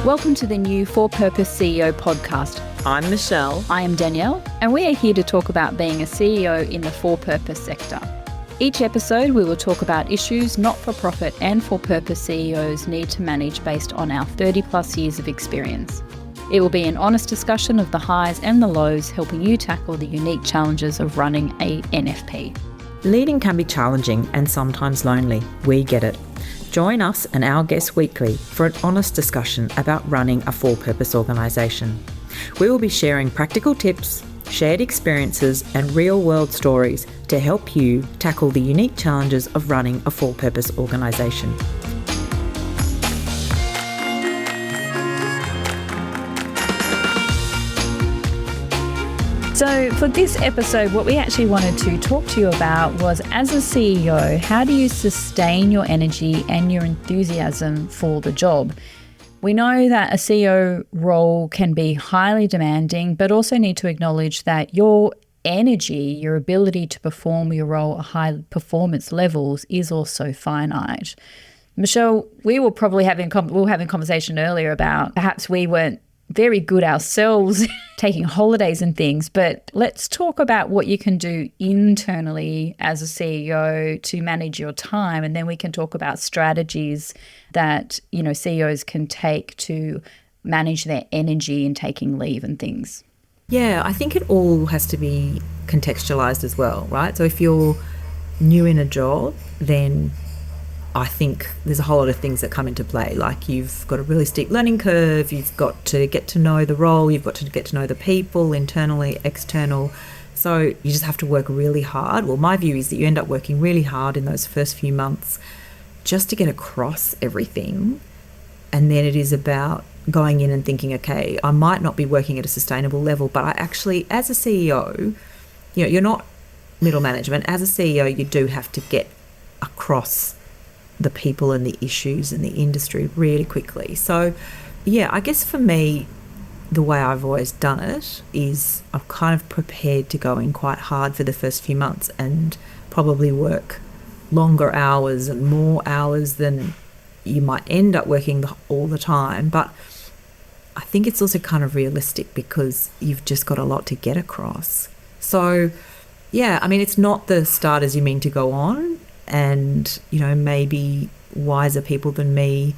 Welcome to the new For Purpose CEO podcast. I'm Michelle. I am Danielle, and we are here to talk about being a CEO in the for purpose sector. Each episode, we will talk about issues not-for-profit and for-purpose CEOs need to manage based on our 30 plus years of experience. It will be an honest discussion of the highs and the lows, helping you tackle the unique challenges of running a NFP. Leading can be challenging and sometimes lonely. We get it. Join us and our guests weekly for an honest discussion about running a for-purpose organisation. We will be sharing practical tips, shared experiences and real-world stories to help you tackle the unique challenges of running a for-purpose organisation. So for this episode, what we actually wanted to talk to you about was, as a CEO, how do you sustain your energy and your enthusiasm for the job? We know that a CEO role can be highly demanding, but also need to acknowledge that your energy, your ability to perform your role at high performance levels is also finite. Michelle, we were probably having a conversation earlier about perhaps we weren't very good ourselves taking holidays and things, but let's talk about what you can do internally as a CEO to manage your time, and then we can talk about strategies that, CEOs can take to manage their energy in taking leave and things. Yeah, I think it all has to be contextualized as well, right? So if you're new in a job, then I think there's a whole lot of things that come into play. Like, you've got a really steep learning curve, you've got to get to know the role, you've got to get to know the people, internally, external. So you just have to work really hard. Well, my view is that you end up working really hard in those first few months just to get across everything. And then it is about going in and thinking, okay, I might not be working at a sustainable level, but I actually, as a CEO, you're not middle management. As a CEO, you do have to get across the people and the issues and the industry really quickly. So yeah, I guess for me, the way I've always done it is I'm kind of prepared to go in quite hard for the first few months and probably work longer hours and more hours than you might end up working all the time. But I think it's also kind of realistic because you've just got a lot to get across. So yeah, I mean, it's not the start as you mean to go on. And, maybe wiser people than me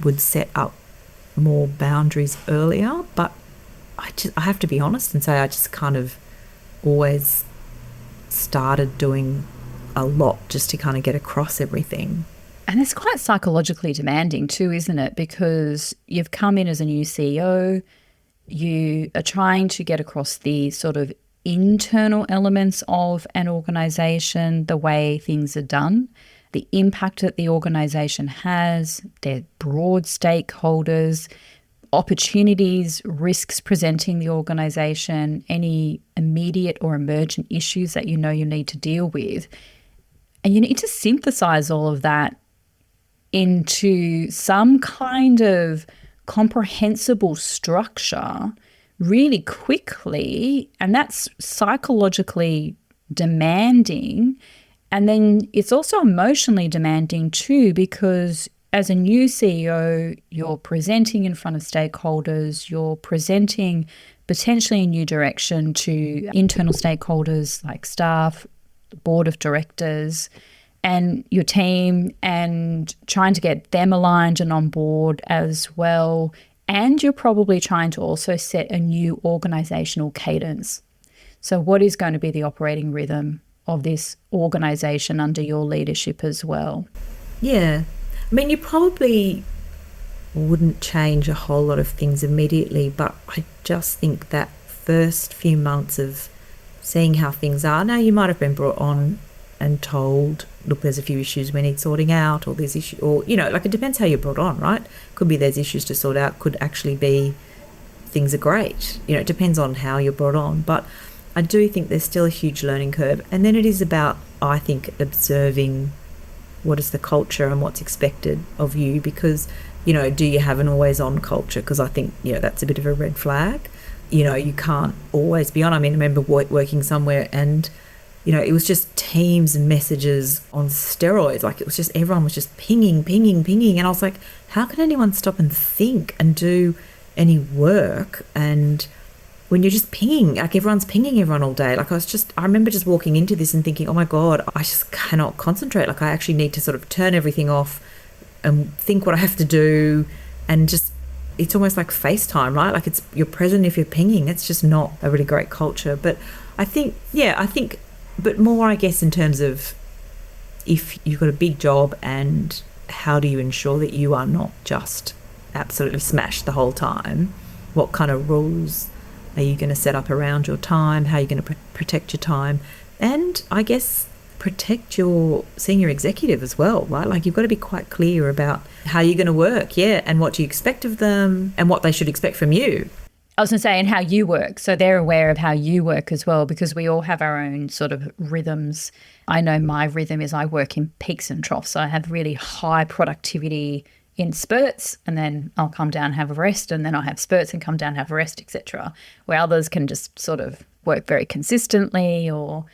would set up more boundaries earlier. But I have to be honest and say I just kind of always started doing a lot just to kind of get across everything. And it's quite psychologically demanding too, isn't it? Because you've come in as a new CEO, you are trying to get across the sort of internal elements of an organisation, the way things are done, the impact that the organisation has, their broad stakeholders, opportunities, risks presenting the organisation, any immediate or emergent issues that you need to deal with. And you need to synthesise all of that into some kind of comprehensible structure really quickly, and that's psychologically demanding. And then it's also emotionally demanding too, because as a new CEO, you're presenting in front of stakeholders, you're presenting potentially a new direction to internal stakeholders like staff, the board of directors, and your team, and trying to get them aligned and on board as well. And you're probably trying to also set a new organisational cadence. So what is going to be the operating rhythm of this organisation under your leadership as well? Yeah. I mean, you probably wouldn't change a whole lot of things immediately, but I just think that first few months of seeing how things are. Now, you might have been brought on and told, look, there's a few issues we need sorting out, or there's issue, or it depends how you're brought on, right? Could be there's issues to sort out, could actually be things are great. It depends on how you're brought on. But I do think there's still a huge learning curve. And then it is about, I think, observing what is the culture and what's expected of you, because, do you have an always on culture? Because I think, that's a bit of a red flag. You can't always be on. I mean, I remember working somewhere and it was just Teams and messages on steroids. Like it was just, everyone was just pinging. And I was like, how can anyone stop and think and do any work? And when you're just pinging, like everyone's pinging everyone all day. Like I remember just walking into this and thinking, oh my God, I just cannot concentrate. Like I actually need to sort of turn everything off and think what I have to do, and just, it's almost like FaceTime, right? Like you're present if you're pinging. It's just not a really great culture. But I think, but more, I guess, in terms of if you've got a big job, and how do you ensure that you are not just absolutely smashed the whole time? What kind of rules are you going to set up around your time? How are you going to protect your time? And I guess protect your senior executive as well, right? Like you've got to be quite clear about how you're going to work, and what you expect of them and what they should expect from you. I was going to say, and how you work. So they're aware of how you work as well, because we all have our own sort of rhythms. I know my rhythm is I work in peaks and troughs. So I have really high productivity in spurts, and then I'll come down and have a rest, and then I'll have spurts and come down and have a rest, etc. Where others can just sort of work very consistently, or,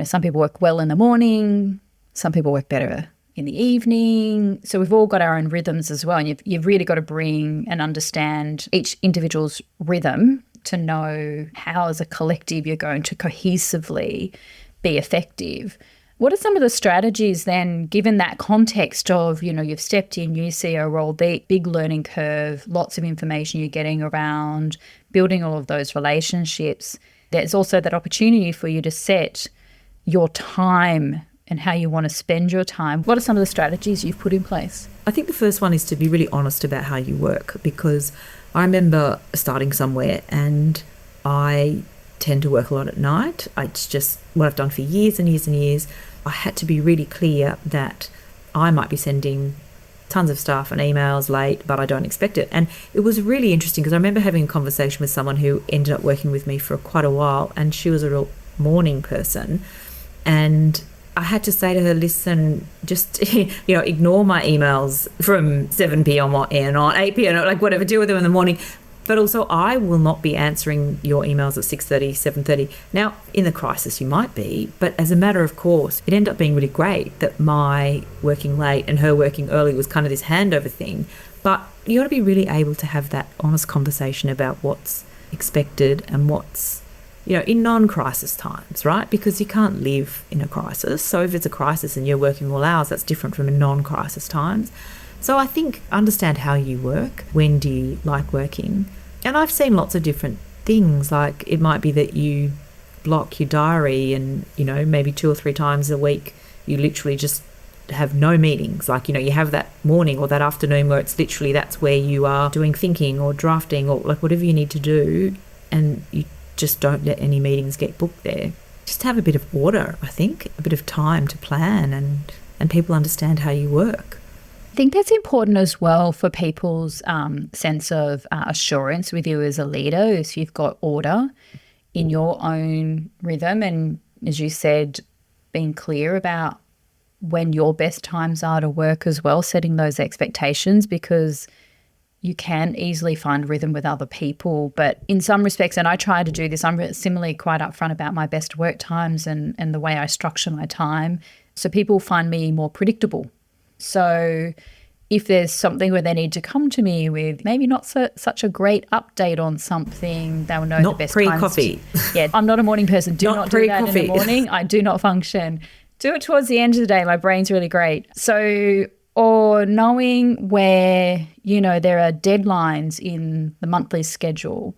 some people work well in the morning, some people work better in the evening. So we've all got our own rhythms as well. And you've really got to bring and understand each individual's rhythm to know how as a collective you're going to cohesively be effective. What are some of the strategies then, given that context of, you've stepped in, new CEO role, the big learning curve, lots of information you're getting around, building all of those relationships. There's also that opportunity for you to set your time and how you want to spend your time. What are some of the strategies you've put in place? I think the first one is to be really honest about how you work, because I remember starting somewhere and I tend to work a lot at night. It's just what I've done for years and years and years. I had to be really clear that I might be sending tons of stuff and emails late, but I don't expect it. And it was really interesting because I remember having a conversation with someone who ended up working with me for quite a while, and she was a real morning person. And I had to say to her, listen, just, ignore my emails from 7 p.m. and on 8 p.m, like whatever, deal with them in the morning. But also I will not be answering your emails at 6:30, 7:30. Now, in the crisis you might be, but as a matter of course, it ended up being really great that my working late and her working early was kind of this handover thing. But you got to be really able to have that honest conversation about what's expected and what's, in non-crisis times, right? Because you can't live in a crisis. So if it's a crisis and you're working all hours, that's different from in non-crisis times. So I think understand how you work. When do you like working? And I've seen lots of different things. Like it might be that you block your diary and, maybe 2 or 3 times a week, you literally just have no meetings. Like, you have that morning or that afternoon where it's literally that's where you are doing thinking or drafting or like whatever you need to do, and you just don't let any meetings get booked there. Just have a bit of order, I think, a bit of time to plan, and people understand how you work. I think that's important as well for people's sense of assurance with you as a leader, if you've got order in your own rhythm, and as you said, being clear about when your best times are to work as well, setting those expectations, because you can easily find rhythm with other people. But in some respects, and I try to do this, I'm similarly quite upfront about my best work times and the way I structure my time, so people find me more predictable. So if there's something where they need to come to me with maybe not such a great update on something, they'll know not the best pre-coffee. times. Yeah, I'm not a morning person. Do not do that in the morning. I do not function. Do it towards the end of the day. My brain's really great. So, or knowing where, there are deadlines in the monthly schedule.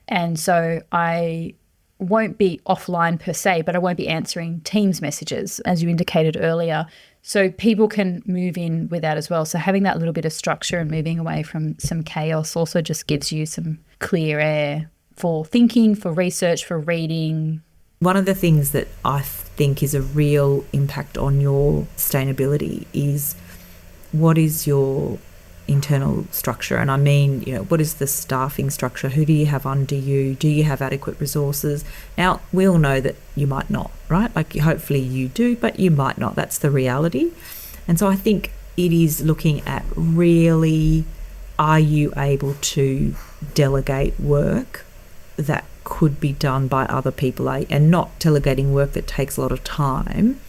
And so I won't be offline per se, but I won't be answering Teams messages, as you indicated earlier. So people can move in with that as well. So having that little bit of structure and moving away from some chaos also just gives you some clear air for thinking, for research, for reading. One of the things that I think is a real impact on your sustainability is what is your internal structure? And I mean, what is the staffing structure? Who do you have under you? Do you have adequate resources? Now, we all know that you might not, right? Like hopefully you do, but you might not. That's the reality. And so I think it is looking at really, are you able to delegate work that could be done by other people, and not delegating work that takes a lot of time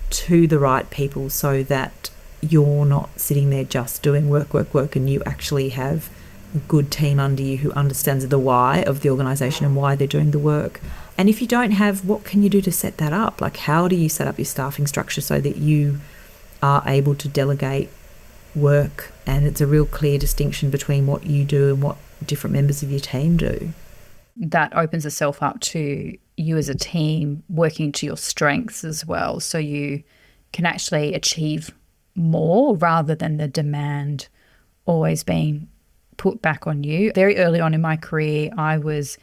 to the right people, so that you're not sitting there just doing work, and you actually have a good team under you who understands the why of the organisation and why they're doing the work. And if you don't have, what can you do to set that up? Like, how do you set up your staffing structure so that you are able to delegate work and it's a real clear distinction between what you do and what different members of your team do? That opens itself up to you as a team working to your strengths as well, so you can actually achieve more rather than the demand always being put back on you. Very early on in my career, I was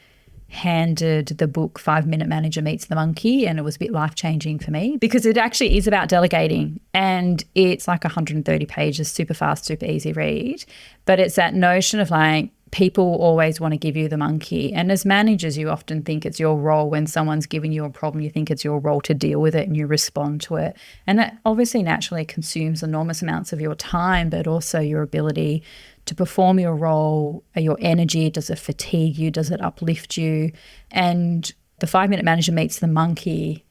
handed the book 5-Minute Manager Meets the Monkey, and it was a bit life-changing for me because it actually is about delegating, and it's like 130 pages, super fast, super easy read. But it's that notion of like, people always want to give you the monkey. And as managers, you often think it's your role. When someone's giving you a problem, you think it's your role to deal with it and you respond to it. And that obviously naturally consumes enormous amounts of your time, but also your ability to perform your role, your energy. Does it fatigue you? Does it uplift you? And the 5-Minute Manager Meets the Monkey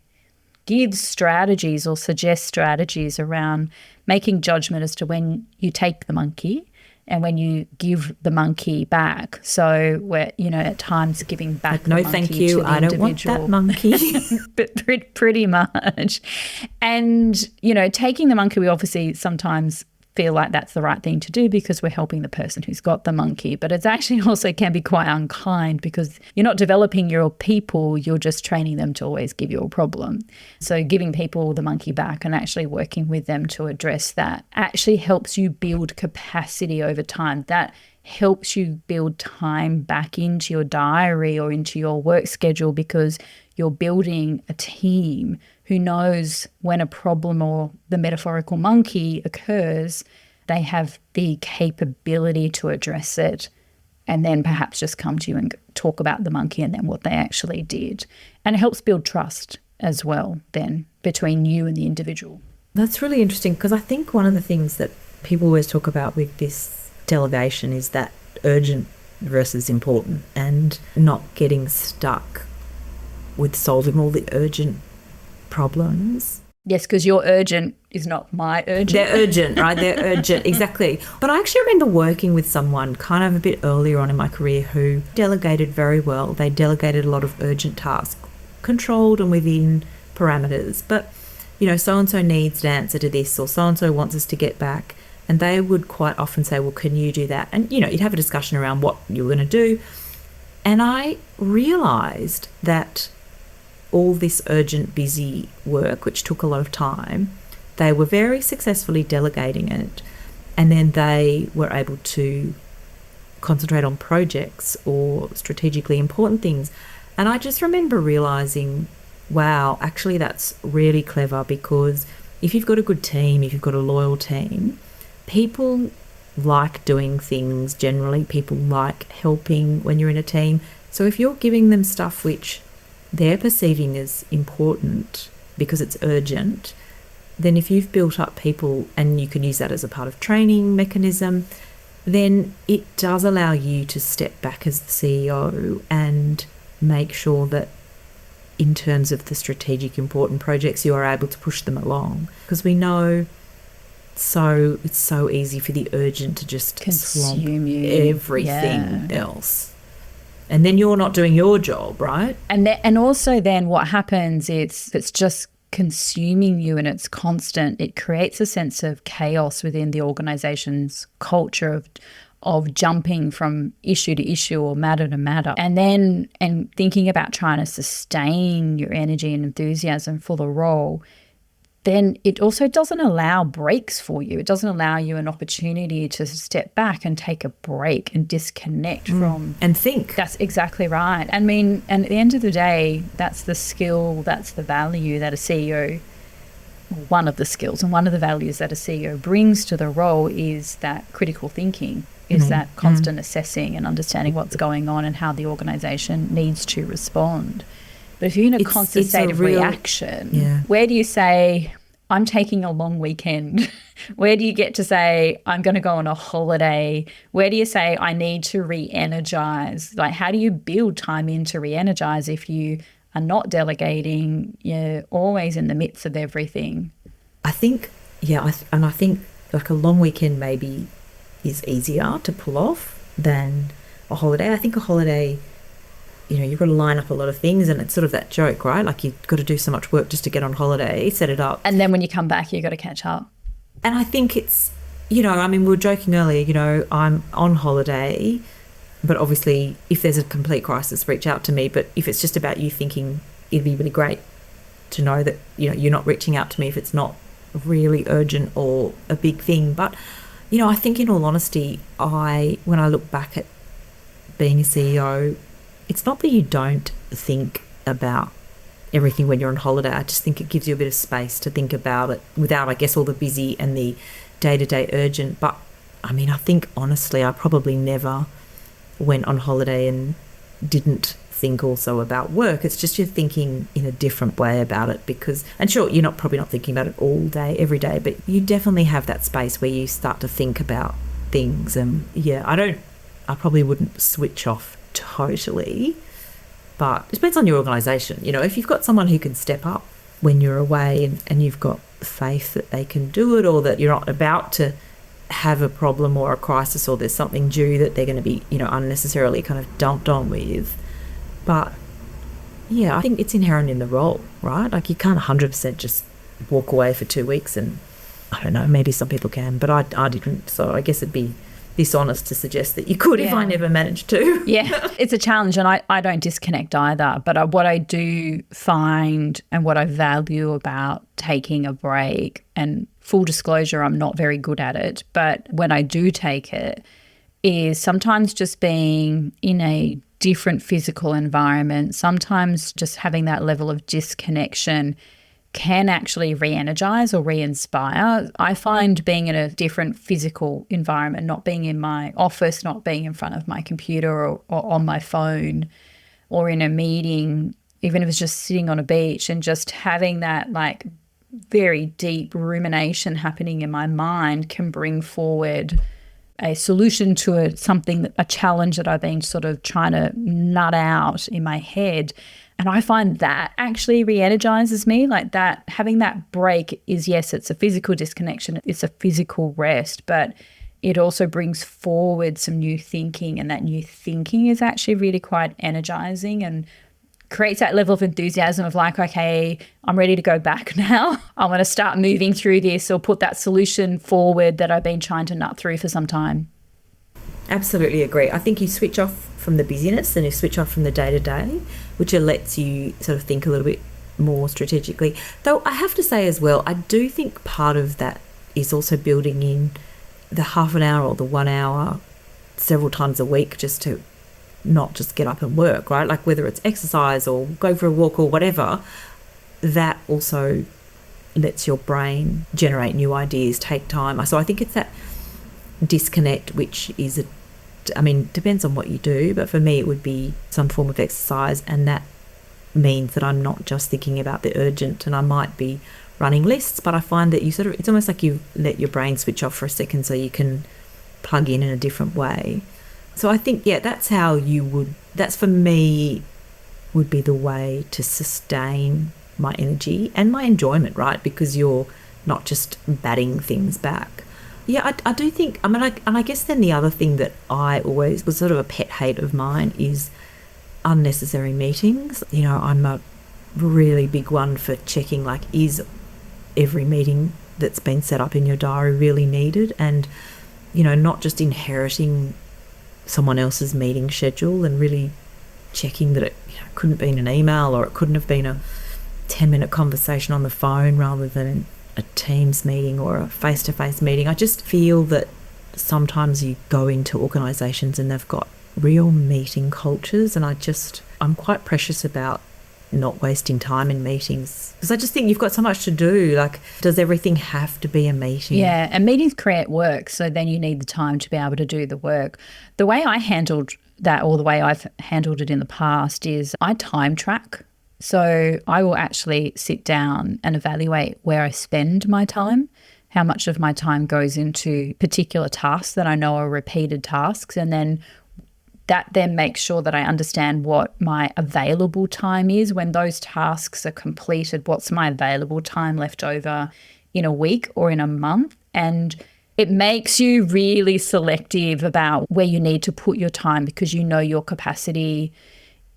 gives strategies or suggests strategies around making judgment as to when you take the monkey and when you give the monkey back. So we're, at times giving back no, the monkey thank you, to the I don't individual. want that monkey. But pretty much. And, taking the monkey, we obviously sometimes feel like that's the right thing to do because we're helping the person who's got the monkey. But it's actually also can be quite unkind because you're not developing your people, you're just training them to always give you a problem. So giving people the monkey back and actually working with them to address that actually helps you build capacity over time. That helps you build time back into your diary or into your work schedule because you're building a team who knows when a problem or the metaphorical monkey occurs, they have the capability to address it and then perhaps just come to you and talk about the monkey and then what they actually did. And it helps build trust as well then between you and the individual. That's really interesting because I think one of the things that people always talk about with this delegation is that urgent versus important and not getting stuck with solving all the urgent problems. Yes, because your urgent is not my urgent. They're urgent, right? They're urgent, exactly. But I actually remember working with someone kind of a bit earlier on in my career who delegated very well. They delegated a lot of urgent tasks, controlled and within parameters. But, so-and-so needs an answer to this or so-and-so wants us to get back. And they would quite often say, well, can you do that? And, you'd have a discussion around what you were going to do. And I realised that all this urgent, busy work, which took a lot of time, they were very successfully delegating it. And then they were able to concentrate on projects or strategically important things. And I just remember realising, wow, actually that's really clever because if you've got a good team, if you've got a loyal team, people like doing things generally. People like helping when you're in a team. So if you're giving them stuff which they're perceiving as important because it's urgent, then if you've built up people and you can use that as a part of training mechanism, then it does allow you to step back as the CEO and make sure that in terms of the strategic important projects, you are able to push them along. Because we know it's so easy for the urgent to just consume you. Everything else. And then you're not doing your job, right? And also then what happens is it's just consuming you and it's constant. It creates a sense of chaos within the organization's culture of jumping from issue to issue or matter to matter. And thinking about trying to sustain your energy and enthusiasm for the role, then it also doesn't allow breaks for you. It doesn't allow you an opportunity to step back and take a break and disconnect from... And think. That's exactly right. I mean, and at the end of the day, that's the skill, that's the value that a CEO, one of the skills and one of the values that a CEO brings to the role is that critical thinking, is that constant assessing and understanding what's going on and how the organisation needs to respond. But if you're in a constant state of reaction, where do you say, I'm taking a long weekend? Where do you get to say, I'm going to go on a holiday? Where do you say, I need to re-energize? Like, how do you build time in to re-energize if you are not delegating? You're always in the midst of everything. I think, yeah, and I think like a long weekend maybe is easier to pull off than a holiday. I think a holiday, you've got to line up a lot of things, and it's sort of that joke, right? Like you've got to do so much work just to get on holiday, set it up. And then when you come back, you've got to catch up. And I think it's, we were joking earlier, I'm on holiday, but obviously if there's a complete crisis, reach out to me. But if it's just about you thinking, it'd be really great to know that, you're not reaching out to me if it's not really urgent or a big thing. But, I think in all honesty, when I look back at being a CEO, it's not that you don't think about everything when you're on holiday. I just think it gives you a bit of space to think about it without, I guess, all the busy and the day-to-day urgent. But, I think, honestly, I probably never went on holiday and didn't think also about work. It's just you're thinking in a different way about it because, and sure, you're probably not thinking about it all day, every day, but you definitely have that space where you start to think about things. And yeah, I probably wouldn't switch off totally, but it depends on your organisation. If you've got someone who can step up when you're away and you've got faith that they can do it, or that you're not about to have a problem or a crisis, or there's something due that they're going to be, unnecessarily kind of dumped on with. But yeah, I think it's inherent in the role, right? Like you can't 100% just walk away for 2 weeks, and I don't know, maybe some people can, but I didn't. So I guess it'd be dishonest to suggest that you could if I never managed to. Yeah, it's a challenge, and I don't disconnect either. But what I do find and what I value about taking a break, and full disclosure, I'm not very good at it, but when I do take it, is sometimes just being in a different physical environment, sometimes just having that level of disconnection can actually re-energize or re-inspire. I find being in a different physical environment, not being in my office, not being in front of my computer or on my phone or in a meeting, even if it's just sitting on a beach and just having that like very deep rumination happening in my mind can bring forward a solution to a challenge that I've been sort of trying to nut out in my head. And I find that actually re-energizes me. Like that, having that break is, yes, it's a physical disconnection, it's a physical rest, but it also brings forward some new thinking, and that new thinking is actually really quite energizing and creates that level of enthusiasm of like, okay, I'm ready to go back now. I want to start moving through this or put that solution forward that I've been trying to nut through for some time. Absolutely agree. I think you switch off from the busyness and you switch off from the day-to-day, which lets you sort of think a little bit more strategically. Though I have to say as well, I do think part of that is also building in the half an hour or the 1 hour several times a week just to not just get up and work, right? Like whether it's exercise or go for a walk or whatever, that also lets your brain generate new ideas, take time. So I think it's that disconnect, which is depends on what you do, but for me it would be some form of exercise, and that means that I'm not just thinking about the urgent, and I might be running lists, but I find that it's almost like you let your brain switch off for a second so you can plug in a different way. So I think, yeah, that's for me would be the way to sustain my energy and my enjoyment, right? Because you're not just batting things back. Yeah, I do think, and I guess then the other thing that I always was sort of a pet hate of mine is unnecessary meetings. I'm a really big one for checking, like, is every meeting that's been set up in your diary really needed? And, not just inheriting someone else's meeting schedule and really checking that it couldn't have been an email, or it couldn't have been a 10-minute conversation on the phone rather than a Teams meeting or a face-to-face meeting. I just feel that sometimes you go into organisations and they've got real meeting cultures, and I'm quite precious about not wasting time in meetings, because I just think you've got so much to do. Like, does everything have to be a meeting? Yeah, and meetings create work, so then you need the time to be able to do the work. The way I handled that, or the way I've handled it in the past, is I time track So I will actually sit down and evaluate where I spend my time, how much of my time goes into particular tasks that I know are repeated tasks, and then that then makes sure that I understand what my available time is when those tasks are completed. What's my available time left over in a week or in a month? And it makes you really selective about where you need to put your time, because you know your capacity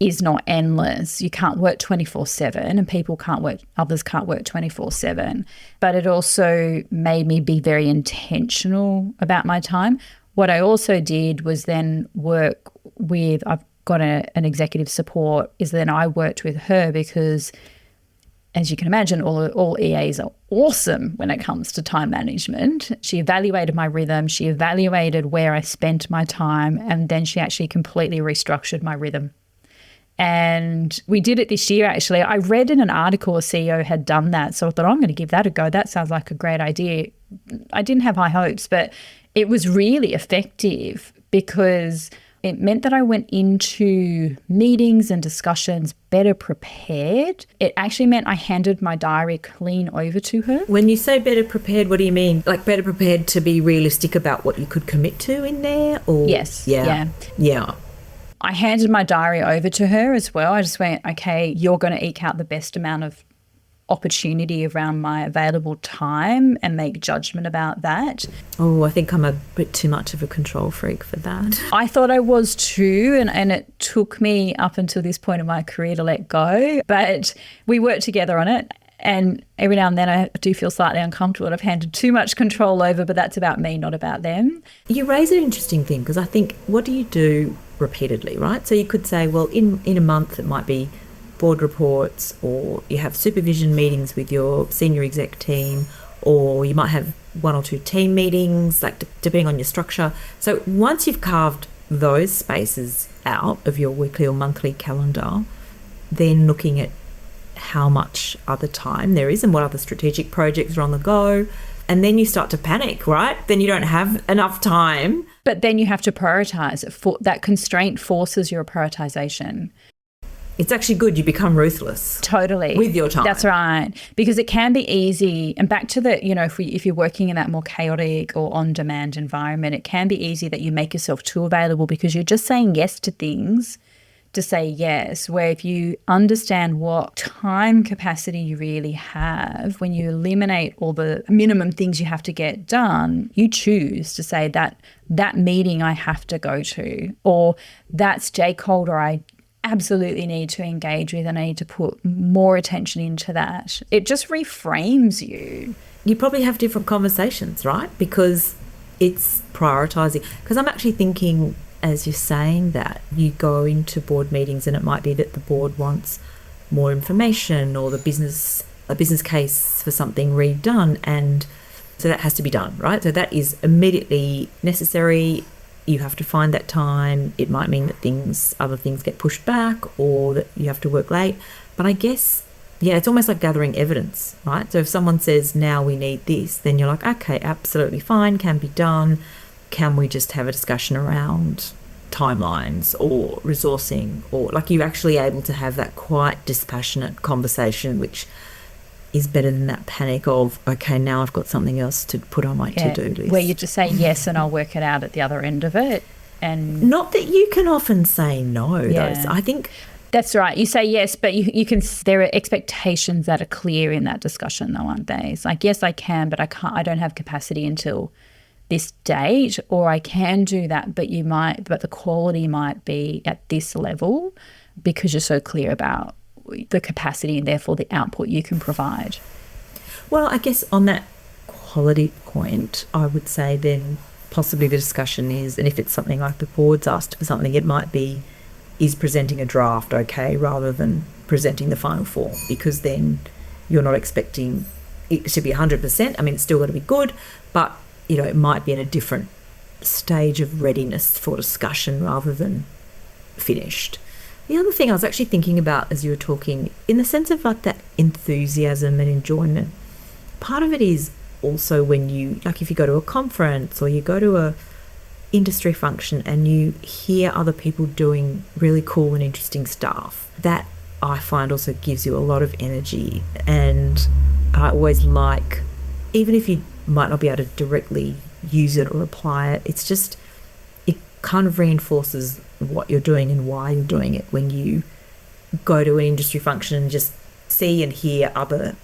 is not endless. You can't work 24/7, and others can't work 24/7. But it also made me be very intentional about my time. What I also did was then work with, I've got an executive support, is then I worked with her because, as you can imagine, all EAs are awesome when it comes to time management. She evaluated my rhythm, she evaluated where I spent my time, and then she actually completely restructured my rhythm. And we did it this year, actually. I read in an article a CEO had done that, so I thought, I'm going to give that a go. That sounds like a great idea. I didn't have high hopes, but it was really effective because it meant that I went into meetings and discussions better prepared. It actually meant I handed my diary clean over to her. When you say better prepared, what do you mean? Like better prepared to be realistic about what you could commit to in there? Or Yes. Yeah. I handed my diary over to her as well. I just went, okay, you're going to eke out the best amount of opportunity around my available time and make judgment about that. Oh, I think I'm a bit too much of a control freak for that. I thought I was too, and it took me up until this point in my career to let go, but we worked together on it. And every now and then I do feel slightly uncomfortable that I've handed too much control over, but that's about me, not about them. You raise an interesting thing, because I think, what do you do repeatedly, right? So you could say, well, in a month it might be board reports, or you have supervision meetings with your senior exec team, or you might have one or two team meetings, like depending on your structure. So once you've carved those spaces out of your weekly or monthly calendar, then looking at how much other time there is and what other strategic projects are on the go. And then you start to panic, right? Then you don't have enough time. But then you have to prioritize. That constraint forces your prioritization. It's actually good. You become ruthless. Totally. With your time. That's right. Because it can be easy. And back to the, if you're working in that more chaotic or on-demand environment, it can be easy that you make yourself too available because you're just saying yes to things to say yes, where if you understand what time capacity you really have, when you eliminate all the minimum things you have to get done, you choose to say that meeting I have to go to, or that stakeholder I absolutely need to engage with and I need to put more attention into that. It just reframes you. You probably have different conversations, right? Because it's prioritizing. Because I'm actually thinking, as you're saying that, you go into board meetings and it might be that the board wants more information or a business case for something redone, and so that has to be done, right? So that is immediately necessary. You have to find that time. It might mean that other things get pushed back, or that you have to work late. But I guess, it's almost like gathering evidence, right? So if someone says, now we need this, then you're like, okay, absolutely fine, can be done. Can we just have a discussion around timelines or resourcing, or like you're actually able to have that quite dispassionate conversation, which is better than that panic of, okay, now I've got something else to put on my to-do list. Where you just say yes and I'll work it out at the other end of it. And not that you can often say no, though. I think that's right. You say yes, but you can. There are expectations that are clear in that discussion, though, aren't they? It's like, yes, I can, but I can't. I don't have capacity until this date, or I can do that, but the quality might be at this level because you're so clear about the capacity and therefore the output you can provide. Well, I guess on that quality point, I would say then possibly the discussion is, and if it's something like the board's asked for something, it might be, is presenting a draft okay, rather than presenting the final form, because then you're not expecting it to be 100%. I mean, it's still got to be good, but it might be in a different stage of readiness for discussion rather than finished. The other thing I was actually thinking about as you were talking, in the sense of like that enthusiasm and enjoyment, part of it is also when you, like if you go to a conference or you go to a industry function and you hear other people doing really cool and interesting stuff, that I find also gives you a lot of energy. And I always like, even if you might not be able to directly use it or apply it, it's just, it kind of reinforces what you're doing and why you're doing it when you go to an industry function and just see and hear other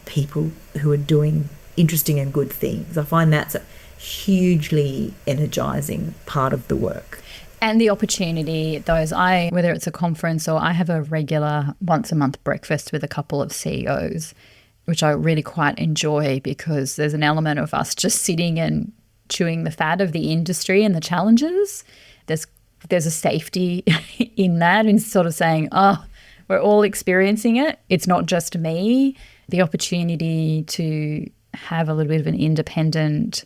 people who are doing interesting and good things. I find that's a hugely energizing part of the work. And the opportunity, whether it's a conference or I have a regular once a month breakfast with a couple of CEOs, which I really quite enjoy, because there's an element of us just sitting and chewing the fat of the industry and the challenges. There's a safety in that, in sort of saying, oh, we're all experiencing it. It's not just me. The opportunity to have a little bit of an independent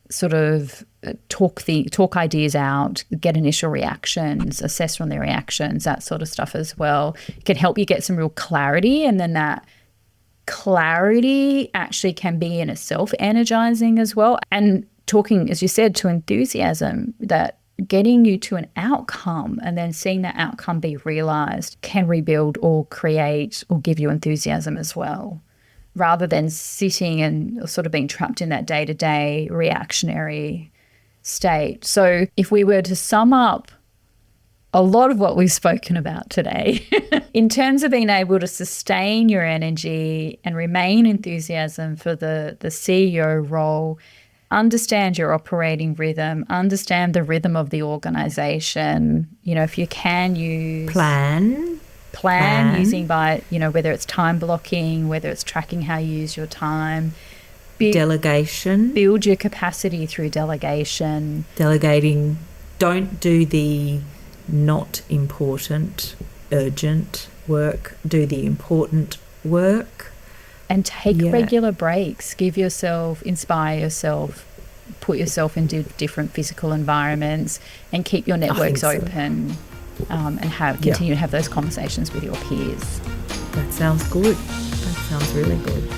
sort of talk ideas out, get initial reactions, assess from their reactions, that sort of stuff as well. It can help you get some real clarity, and then that clarity actually can be in itself energizing as well. And talking, as you said, to enthusiasm, that getting you to an outcome and then seeing that outcome be realized can rebuild or create or give you enthusiasm as well, rather than sitting and sort of being trapped in that day-to-day reactionary state. So if we were to sum up a lot of what we've spoken about today, in terms of being able to sustain your energy and remain enthusiasm for the CEO role, understand your operating rhythm, understand the rhythm of the organization. You know, if you can use plan using by, you know, whether it's time blocking, whether it's tracking how you use your time. Delegation. Build your capacity through delegation. Delegating. Don't do the not important, urgent work. Do the important work. And take regular breaks. Inspire yourself, put yourself into different physical environments, and keep your networks open, and continue to have those conversations with your peers. That sounds good. That sounds really good.